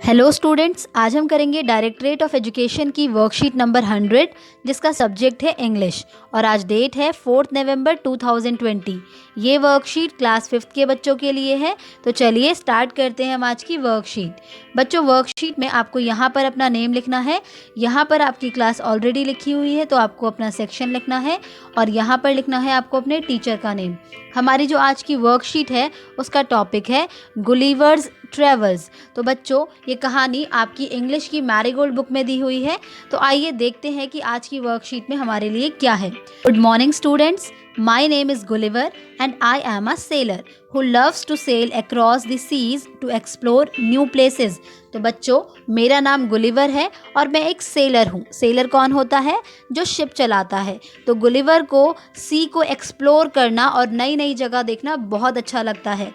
Hello students, आज हम करेंगे डायरेक्टरेट ऑफ एजुकेशन की वर्कशीट नंबर 100 जिसका सब्जेक्ट है इंग्लिश और आज डेट है 4 नवंबर 2020। ये वर्कशीट क्लास 5th के बच्चों के लिए है। तो चलिए स्टार्ट करते हैं हम आज की वर्कशीट। बच्चों, वर्कशीट में आपको यहाँ पर अपना नेम लिखना है। यहाँ पर आपकी क्लास ऑलरेडी लिखी हुई है तो आपको अपना सेक्शन लिखना है और यहाँ पर लिखना है आपको अपने टीचर का नेम। हमारी जो आज की वर्कशीट है उसका टॉपिक है गुलिवर्स ट्रेवल्स। तो बच्चों, ये कहानी आपकी इंग्लिश की मैरीगोल्ड बुक में दी हुई है। तो आइए देखते हैं कि आज की वर्कशीट में हमारे लिए क्या है। Good morning students, my name is Gulliver and I am a seller who loves to sail across the seas to explore new places। तो बच्चों, मेरा नाम गुलिवर है और मैं एक सेलर हूँ। सेलर कौन होता है? जो शिप चलाता है। तो गुलिवर को सी को एक्सप्लोर करना और नई नई जगह देखना बहुत अच्छा लगता है।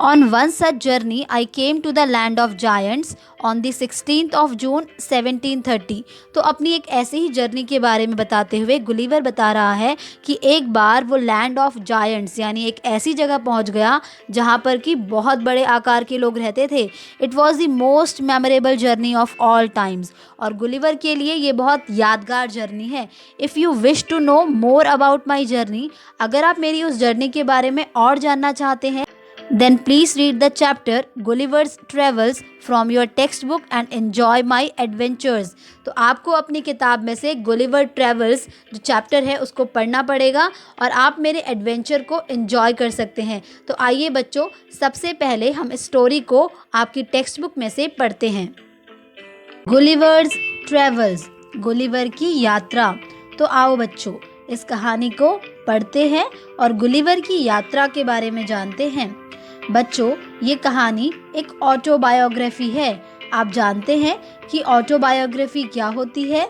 On one such journey, I came to the land of giants on the 16th of June 1730। तो अपनी एक ऐसी ही जर्नी के बारे में बताते हुए गुलिवर बता रहा है कि एक बार वो लैंड ऑफ जायंट्स यानी एक ऐसी जगह पहुंच गया जहां पर कि बहुत बड़े आकार के लोग रहते थे। It was the most memorable journey of all times. और गुलिवर के लिए ये बहुत यादगार जर्नी है। If you wish to know more about my journey, अगर आप मेरी उस जर्नी के बारे में और जानना चाहते हैं, then please read the chapter Gulliver's Travels from your textbook and enjoy my adventures। तो आपको अपनी किताब में से गुलिवर ट्रेवल्स जो चैप्टर है उसको पढ़ना पड़ेगा और आप मेरे एडवेंचर को एंजॉय कर सकते हैं। तो आइए बच्चों, सबसे पहले हम इस स्टोरी को आपकी टेक्स्ट बुक में से पढ़ते हैं। गुलिवर्स ट्रेवल्स, गुलिवर की यात्रा। तो आओ बच्चों, इस कहानी को पढ़ते हैं और गुलिवर की यात्रा के बारे में जानते हैं। बच्चों, ये कहानी एक ऑटोबायोग्राफी है। आप जानते हैं कि ऑटोबायोग्राफी क्या होती है?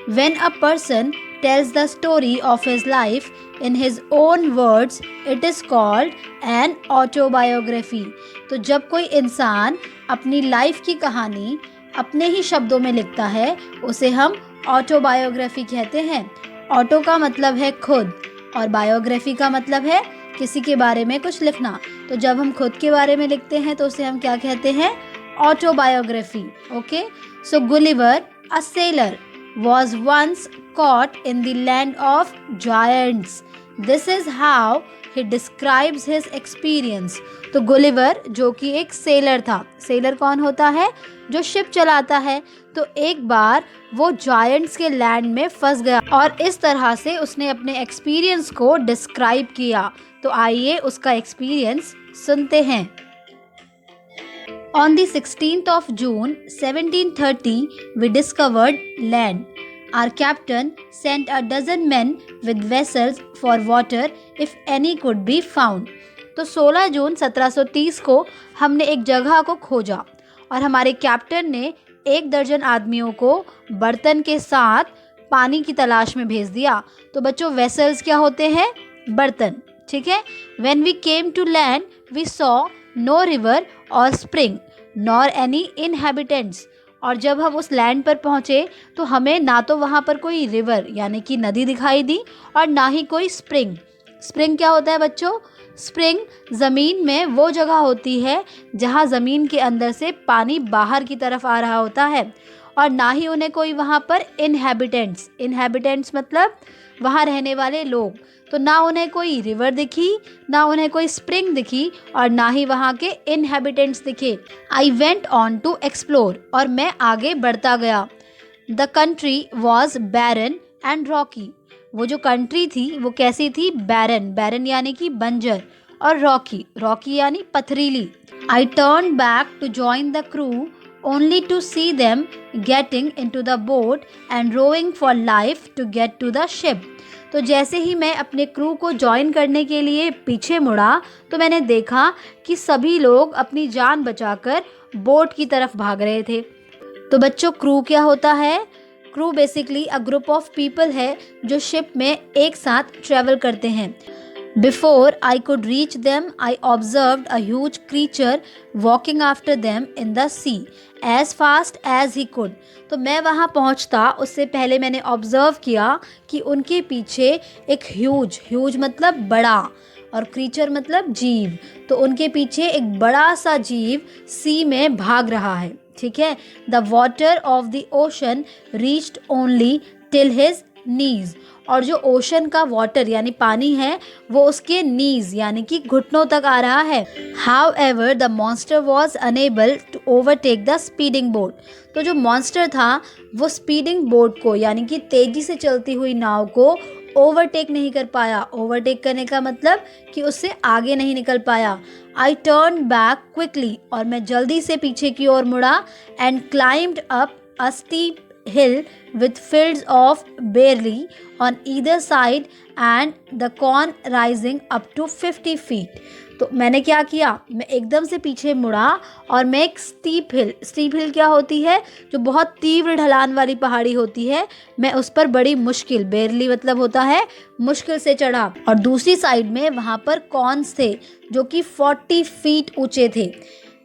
When a person tells the story of his life in his own words, it is called an autobiography। तो जब कोई इंसान अपनी लाइफ की कहानी अपने ही शब्दों में लिखता है उसे हम ऑटोबायोग्राफी कहते हैं। ऑटो का मतलब है खुद और बायोग्राफी का मतलब है किसी के बारे में कुछ लिखना। तो जब हम खुद के बारे में लिखते हैं तो उसे हम क्या कहते हैं? Autobiography. Okay, so Gulliver a seller was once caught in the land of giants। This is how he describes his experience। तो गुलिवर जो कि एक सेलर था। सेलर कौन होता है? जो शिप चलाता है। तो एक बार वो जायंट्स के लैंड में फंस गया और इस तरह से उसने अपने एक्सपीरियंस को डिस्क्राइब किया। तो आइए उसका एक्सपीरियंस सुनते हैं। On the 16th of June 1730, we discovered land. Our captain sent a dozen men with vessels for water if any could be found। तो 16 जून 1730 को हमने एक जगह को खोजा और हमारे कैप्टन ने 1 दर्जन आदमियों को बर्तन के साथ पानी की तलाश में भेज दिया। तो बच्चों, वेसल्स क्या होते हैं? बर्तन। ठीक है। When we came to land, we saw no river or spring nor any inhabitants। और जब हम उस लैंड पर पहुँचे तो हमें ना तो वहाँ पर कोई रिवर यानी कि नदी दिखाई दी और ना ही कोई स्प्रिंग। स्प्रिंग क्या होता है बच्चों? स्प्रिंग ज़मीन में वो जगह होती है जहाँ ज़मीन के अंदर से पानी बाहर की तरफ आ रहा होता है। और ना ही उन्हें कोई वहाँ पर इनहैबिटेंट्स, इनहैबिटेंट्स मतलब वहाँ रहने वाले लोग। तो ना उन्हें कोई रिवर दिखी, ना उन्हें कोई स्प्रिंग दिखी और ना ही वहाँ के इनहैबिटेंट्स दिखे। I went on to explore, और मैं आगे बढ़ता गया। The country was barren and rocky. वो जो कंट्री थी वो कैसी थी? बैरन, बैरन यानी कि बंजर, और रॉकी, रॉकी यानी पथरीली। I turn back to join the crew only to see them getting into the boat and rowing for life to get to the ship। तो जैसे ही मैं अपने क्रू को ज्वाइन करने के लिए पीछे मुड़ा तो मैंने देखा कि सभी लोग अपनी जान बचाकर बोट की तरफ भाग रहे थे। तो बच्चों, क्रू क्या होता है? Crew basically a group of people है जो शिप में एक साथ ट्रेवल करते हैं। Before I could reach them, I observed a huge creature walking after them in the sea as fast as he could। तो मैं वहाँ पहुँचता उससे पहले मैंने ऑब्ज़र्व किया कि उनके पीछे एक ह्यूज मतलब बड़ा और क्रीचर मतलब जीव। तो उनके पीछे एक बड़ा सा जीव सी में भाग रहा है। ठीक है। The water of the ocean reached only till his knees, और जो ओशन का वाटर यानी पानी है वो उसके नीज यानी कि घुटनों तक आ रहा है। However the monster was unable to overtake the speeding boat, तो जो मॉन्स्टर था वो स्पीडिंग बोट को यानी कि तेजी से चलती हुई नाव को ओवरटेक नहीं कर पाया। ओवरटेक करने का मतलब कि उससे आगे नहीं निकल पाया। आई टर्न बैक क्विकली, और मैं जल्दी से पीछे की ओर मुड़ा। And climbed up a steep hill with fields of barley on either side and the corn rising up to 50 feet। तो मैंने क्या किया, मैं एकदम से पीछे मुड़ा और मैं एक स्टीप हिल क्या होती है, जो बहुत तीव्र ढलान वाली पहाड़ी होती है, मैं उस पर बड़ी मुश्किल, बेरली मतलब होता है मुश्किल से चढ़ा। और दूसरी साइड में वहाँ पर कॉर्न्स थे जो कि 40 फीट ऊंचे थे।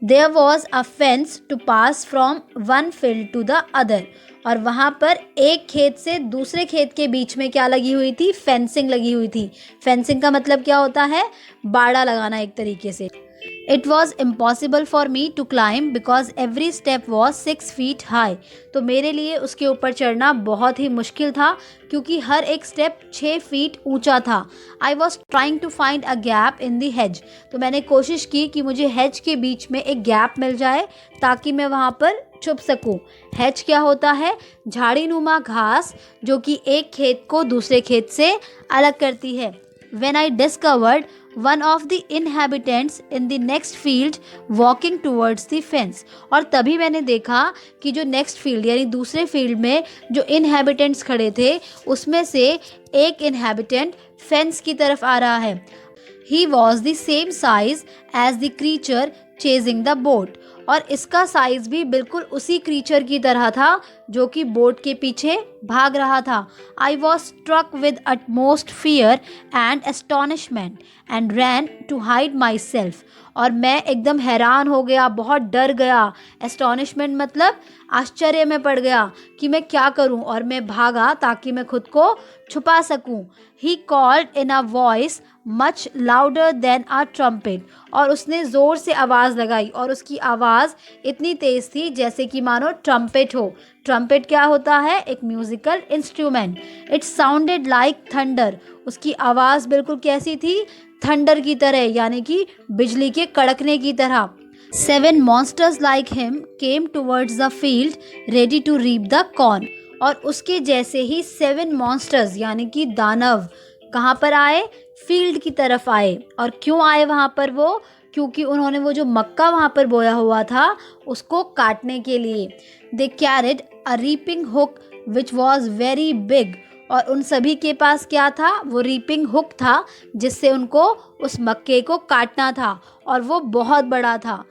There was a fence to pass from one field to the other, और वहाँ पर एक खेत से दूसरे खेत के बीच में क्या लगी हुई थी, फेंसिंग लगी हुई थी। फेंसिंग का मतलब क्या होता है, बाड़ा लगाना एक तरीके से। It was impossible for me to climb because every step was 6 feet high। तो मेरे लिए उसके ऊपर चढ़ना बहुत ही मुश्किल था क्योंकि हर एक स्टेप 6 फीट ऊंचा था। I was trying to find a gap in the hedge। तो मैंने कोशिश की कि मुझे hedge के बीच में एक गैप मिल जाए ताकि मैं वहाँ पर छुप सकूं। hedge क्या होता है, झाड़ी नुमा घास जो कि एक खेत को दूसरे खेत से अलग करती है। When I discovered one of the inhabitants in the next field walking towards the fence, और तभी मैंने देखा कि जो नेक्स्ट फील्ड यानी दूसरे फील्ड में जो इनहेबिटेंट्स खड़े थे उसमें से एक इनहेबिटेंट फेंस की तरफ आ रहा है। He was the same size as the creature chasing the boat, और इसका साइज भी बिल्कुल उसी क्रीचर की तरह था जो कि बोट के पीछे भाग रहा था। I was struck with utmost fear and astonishment and ran to hide myself, और मैं एकदम हैरान हो गया, बहुत डर गया। एस्टॉनिशमेंट मतलब आश्चर्य में पड़ गया कि मैं क्या करूं, और मैं भागा ताकि मैं खुद को छुपा सकूं। He called in a voice much louder than a trumpet, और उसने ज़ोर से आवाज़ लगाई और उसकी आवाज़ इतनी तेज़ थी जैसे कि मानो ट्रम्पेट हो। ट्रम्पेट क्या होता है, एक musical instrument. It sounded like thunder, उसकी आवाज़ बिल्कुल कैसी थी, थंडर की तरह यानी कि बिजली के कड़कने की तरह। 7 monsters like him came towards the field ready to reap the corn, और उसके जैसे ही 7 monsters यानी कि दानव कहाँ पर आए, फील्ड की तरफ आए। और क्यों आए वहाँ पर वो, क्योंकि उन्होंने वो जो मक्का वहाँ पर बोया हुआ था उसको काटने के लिए। दे carried a reaping hook which was very big, और उन सभी के पास क्या था, वो रीपिंग हुक था जिससे उनको उस मक्के को काटना था, और वो बहुत बड़ा था।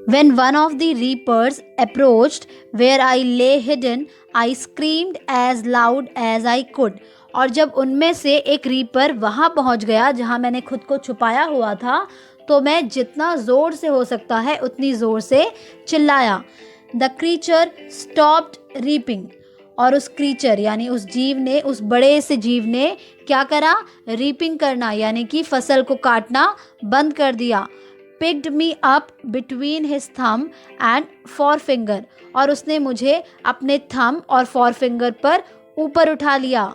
When one of the reapers approached where I lay hidden, I screamed as loud as I could, और जब उनमें से एक रीपर वहाँ पहुँच गया जहाँ मैंने खुद को छुपाया हुआ था, तो मैं जितना ज़ोर से हो सकता है उतनी ज़ोर से चिल्लाया। द क्रीचर स्टॉप्ड रीपिंग, और उस क्रीचर यानी उस जीव ने, उस बड़े से जीव ने क्या करा, रीपिंग करना यानी कि फसल को काटना बंद कर दिया। Picked me up between his thumb and forefinger, और उसने मुझे अपने थम और फोरफिंगर पर ऊपर उठा लिया।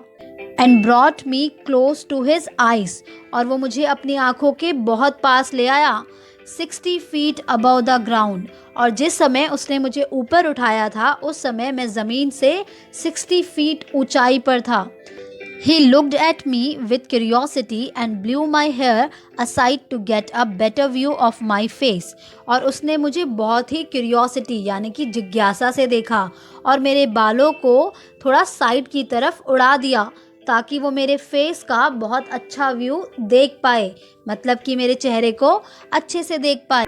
And brought me close to his eyes, और वो मुझे अपनी आँखों के बहुत पास ले आया। 60 फीट अबव द ग्राउंड, और जिस समय उसने मुझे ऊपर उठाया था उस समय मैं ज़मीन से 60 फीट ऊंचाई पर था। He looked at me with curiosity and blew my hair aside to get a better view of my face, और उसने मुझे बहुत ही क्यूरियोसिटी यानी कि जिज्ञासा से देखा और मेरे बालों को थोड़ा साइड की तरफ उड़ा दिया ताकि वो मेरे फेस का बहुत अच्छा व्यू देख पाए, मतलब कि मेरे चेहरे को अच्छे से देख पाए।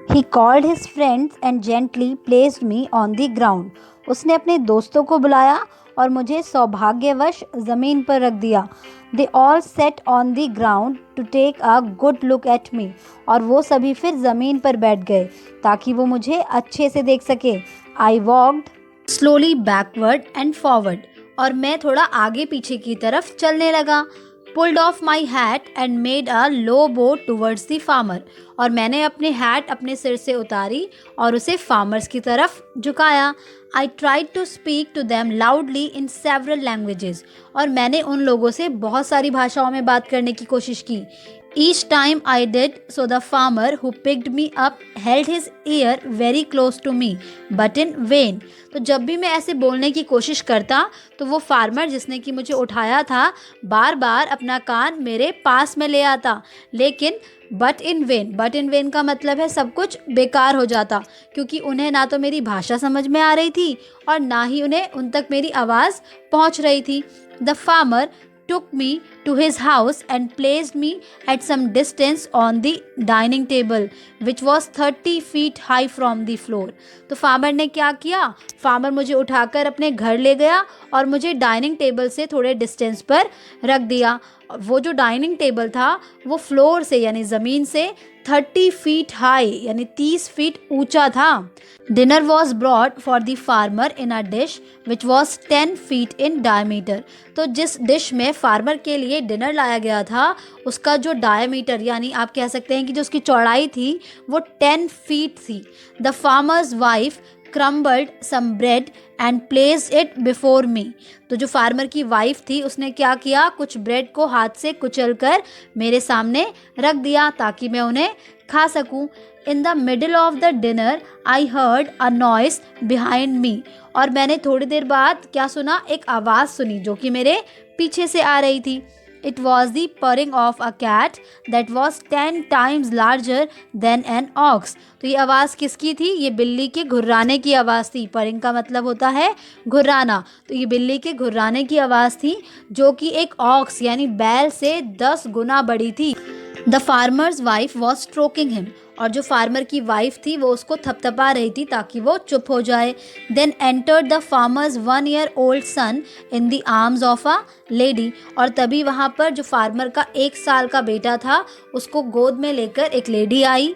He called his friends and gently placed me on the ground, उसने अपने दोस्तों को बुलाया और मुझे सौभाग्यवश ज़मीन पर रख दिया। They all sat on the ground to take a good look at me, और वो सभी फिर ज़मीन पर बैठ गए ताकि वो मुझे अच्छे से देख सके। I walked slowly backward and forward, और मैं थोड़ा आगे पीछे की तरफ चलने लगा। Pulled off my hat and made a low bow towards the farmer, और मैंने अपने हैट अपने सिर से उतारी और उसे फार्मर्स की तरफ झुकाया। I tried to speak to them loudly in several languages, और मैंने उन लोगों से बहुत सारी भाषाओं में बात करने की कोशिश की। Each time I did so, the farmer who picked me up held his ear very close to me, but in vain. तो जब भी मैं ऐसे बोलने की कोशिश करता तो वो फार्मर जिसने कि मुझे उठाया था बार बार अपना कान मेरे पास में ले आता, लेकिन बट इन वेन का मतलब है सब कुछ बेकार हो जाता, क्योंकि उन्हें ना तो मेरी भाषा समझ में आ रही थी और ना ही उन्हें उन तक मेरी आवाज़ पहुंच रही थी। The farmer took me to his house and placed me at some distance on the dining table which was 30 feet high from the floor. तो फार्मर ने क्या किया, फार्मर मुझे उठाकर अपने घर ले गया और मुझे डाइनिंग टेबल से थोड़े डिस्टेंस पर रख दिया। वो जो डाइनिंग टेबल था वो फ्लोर से यानी ज़मीन से 30 फीट हाई यानी 30 फीट ऊंचा था। Dinner was broad for the farmer in a dish which was 10 feet in diameter. तो जिस डिश में फार्मर के लिए डिनर लाया गया था उसका जो डायमीटर यानी आप कह सकते हैं कि जो उसकी चौड़ाई थी वो 10 फीट थी। The farmer's wife crumbled some bread and placed it before me. तो जो फार्मर की वाइफ थी उसने क्या किया, कुछ ब्रेड को हाथ से कुचलकर मेरे सामने रख दिया ताकि मैं उन्हें खा सकूं। In the middle of the dinner I heard a noise behind me, और मैंने थोड़ी देर बाद क्या सुना, एक आवाज़ सुनी जो कि मेरे पीछे से आ रही थी। It was the purring of a cat that was 10 times larger than an ox. तो ये आवाज़ किसकी थी, ये बिल्ली के घुर्राने की आवाज़ थी। परिंग का मतलब होता है घुर्राना, तो ये बिल्ली के घुर्राने की आवाज़ थी जो कि एक ऑक्स यानी बैल से 10 गुना बड़ी थी। The farmer's wife was stroking him, और जो फार्मर की वाइफ थी वो उसको थपथपा रही थी ताकि वो चुप हो जाए। Then entered the farmer's 1 year old son in the arms of a lady, और तभी वहाँ पर जो फार्मर का 1 साल का बेटा था उसको गोद में लेकर एक lady I.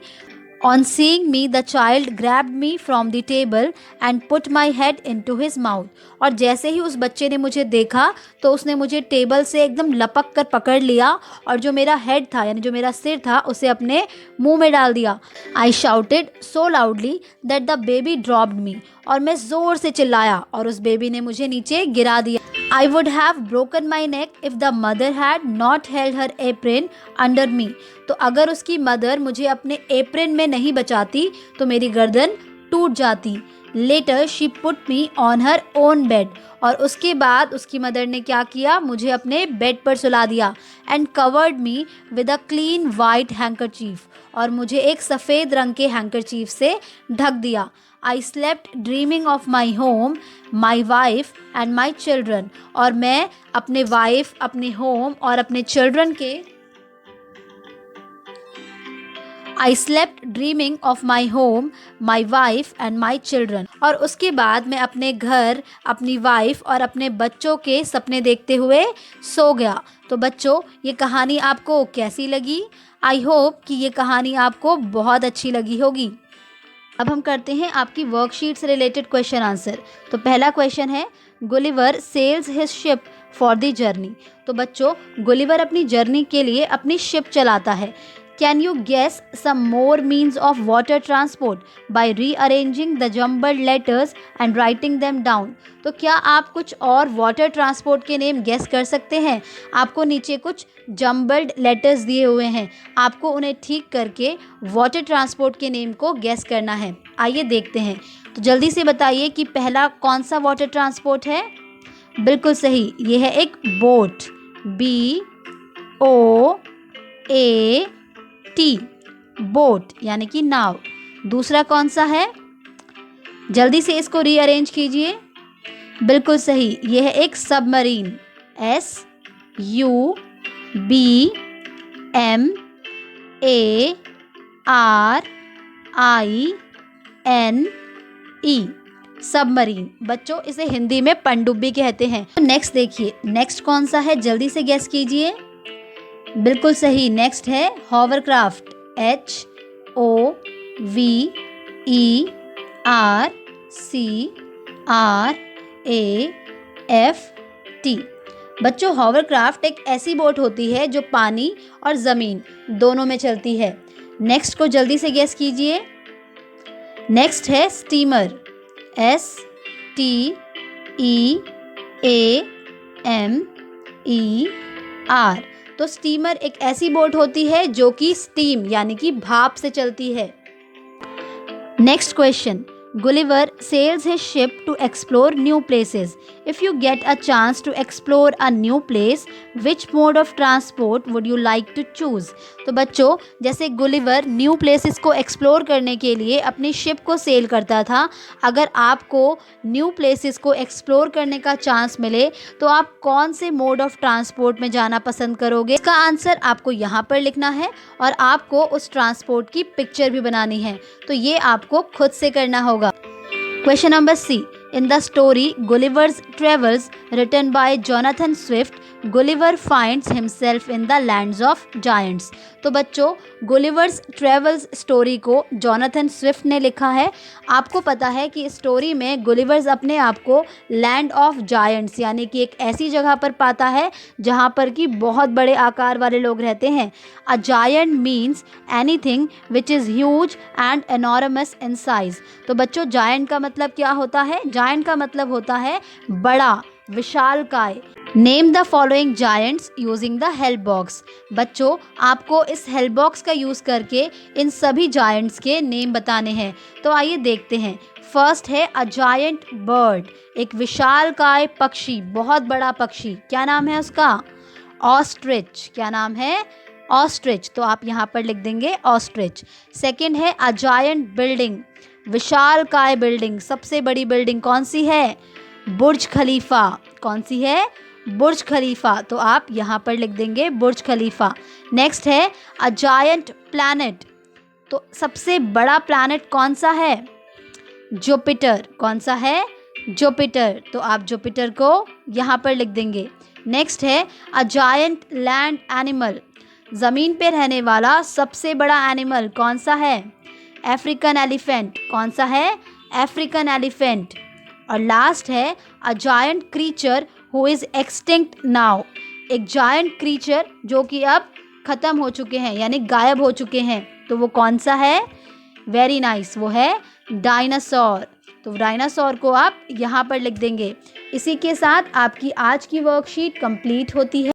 On seeing me, the child grabbed me from the table and put my head into his mouth. और जैसे ही उस बच्चे ने मुझे देखा तो उसने मुझे टेबल से एकदम लपक कर पकड़ लिया और जो मेरा हेड था यानी जो मेरा सिर था उसे अपने मुंह में डाल दिया। I shouted so loudly that the baby dropped me. और मैं ज़ोर से चिल्लाया और उस बेबी ने मुझे नीचे गिरा दिया। I would have broken my neck if the mother had not held her apron under me. तो अगर उसकी मदर मुझे अपने एप्रन में नहीं बचाती तो मेरी गर्दन टूट जाती। Later she put me on her own bed, और उसके बाद उसकी मदर ने क्या किया, मुझे अपने बेड पर सुला दिया। And covered me with a clean white handkerchief, और मुझे एक सफ़ेद रंग के हैंकरचीफ से ढक दिया। I slept dreaming of my home, my wife and my children, और मैं अपने वाइफ, अपने होम और अपने चिल्ड्रन के I slept dreaming of my home, my wife and my children, और उसके बाद मैं अपने घर, अपनी वाइफ और अपने बच्चों के सपने देखते हुए सो गया। तो बच्चों, ये कहानी आपको कैसी लगी? आई होप कि ये कहानी आपको बहुत अच्छी लगी होगी। अब हम करते हैं आपकी वर्कशीट से रिलेटेड क्वेश्चन आंसर। तो पहला क्वेश्चन है, Gulliver sales his ship for the journey. तो बच्चों, गुलिवर अपनी जर्नी के लिए अपनी शिप चलाता है। Can you guess some more means of water transport by rearranging the jumbled letters and writing them down. तो क्या आप कुछ और वाटर ट्रांसपोर्ट के नेम गेस कर सकते हैं? आपको नीचे कुछ जम्बल्ड लेटर्स दिए हुए हैं, आपको उन्हें ठीक करके वाटर ट्रांसपोर्ट के नेम को गेस करना है। आइए देखते हैं। तो जल्दी से बताइए कि पहला कौन सा वाटर ट्रांसपोर्ट है? बिल्कुल सही, ये है एक बोट, BOAT, बोट यानी कि नाव। दूसरा कौन सा है? जल्दी से इसको रीअरेंज कीजिए। बिल्कुल सही, ये है एक सबमरीन, SUBMARINE, सबमरीन। बच्चों, इसे हिंदी में पनडुब्बी कहते हैं। तो नेक्स्ट देखिए, नेक्स्ट कौन सा है, जल्दी से गेस कीजिए। बिल्कुल सही, नेक्स्ट है हॉवरक्राफ्ट, HOVERCRAFT। बच्चों, हॉवरक्राफ्ट एक ऐसी बोट होती है जो पानी और ज़मीन दोनों में चलती है। नेक्स्ट को जल्दी से गेस कीजिए। नेक्स्ट है स्टीमर, STEAMER। तो स्टीमर एक ऐसी बोट होती है जो कि स्टीम यानी कि भाप से चलती है। Next question, Gulliver sails his ship to explore new places. If you get a chance to explore a new place, which mode of transport would you like to choose? तो बच्चों, जैसे गुलिवर न्यू प्लेसेस को explore करने के लिए अपनी ship को cell करता था, अगर आपको न्यू प्लेसेस को एक्सप्लोर करने का चांस मिले तो आप कौन से मोड ऑफ ट्रांसपोर्ट में जाना पसंद करोगे? इसका आंसर आपको यहाँ पर लिखना है और आपको उस ट्रांसपोर्ट की पिक्चर भी बनानी है, तो ये आपको खुद से करना होगा। Question number C. In the story Gulliver's Travels, written by Jonathan Swift, Gulliver finds himself in the lands of giants. तो बच्चों, गुलिवर्स ट्रेवल्स स्टोरी को जॉनथन स्विफ्ट ने लिखा है। आपको पता है कि स्टोरी में गुलिवर्स अपने आप को लैंड ऑफ जायंट्स यानी कि एक ऐसी जगह पर पाता है जहाँ पर कि बहुत बड़े आकार वाले लोग रहते हैं। A giant means anything which is huge and enormous in size. तो बच्चों, जायंट का मतलब क्या होता है? जायंट का मतलब होता है बड़ा, विशालकाय। Name the following giants using the help box. बच्चों, आपको इस हेल्प बॉक्स का यूज़ करके इन सभी जायंट्स के नेम बताने हैं। तो आइए देखते हैं। फर्स्ट है अ जायंट बर्ड, एक विशालकाय पक्षी, बहुत बड़ा पक्षी। क्या नाम है उसका? ऑस्ट्रिच। क्या नाम है? ऑस्ट्रिच। तो आप यहाँ पर लिख देंगे ऑस्ट्रिच। सेकेंड है अ जायंट बिल्डिंग, विशालकाय बिल्डिंग। सबसे बड़ी बिल्डिंग कौन सी है? बुर्ज खलीफा। कौन सी है? बुर्ज खलीफा। तो आप यहाँ पर लिख देंगे बुर्ज खलीफा। नेक्स्ट है अ जायंट प्लैनेट। तो सबसे बड़ा प्लैनेट कौन सा है? जुपिटर। कौन सा है? जुपिटर। तो आप जुपिटर को यहाँ पर लिख देंगे। नेक्स्ट है अ जायंट लैंड एनिमल, ज़मीन पे रहने वाला सबसे बड़ा एनिमल कौन सा है? African elephant. कौन सा है? African elephant. और लास्ट है a giant creature who is extinct now, एक जायंट क्रीचर जो कि अब ख़त्म हो चुके हैं यानी गायब हो चुके हैं। तो वो कौन सा है? वेरी नाइस, वो है डायनासोर। तो डायनासोर को आप यहाँ पर लिख देंगे। इसी के साथ आपकी आज की वर्कशीट कंप्लीट होती है।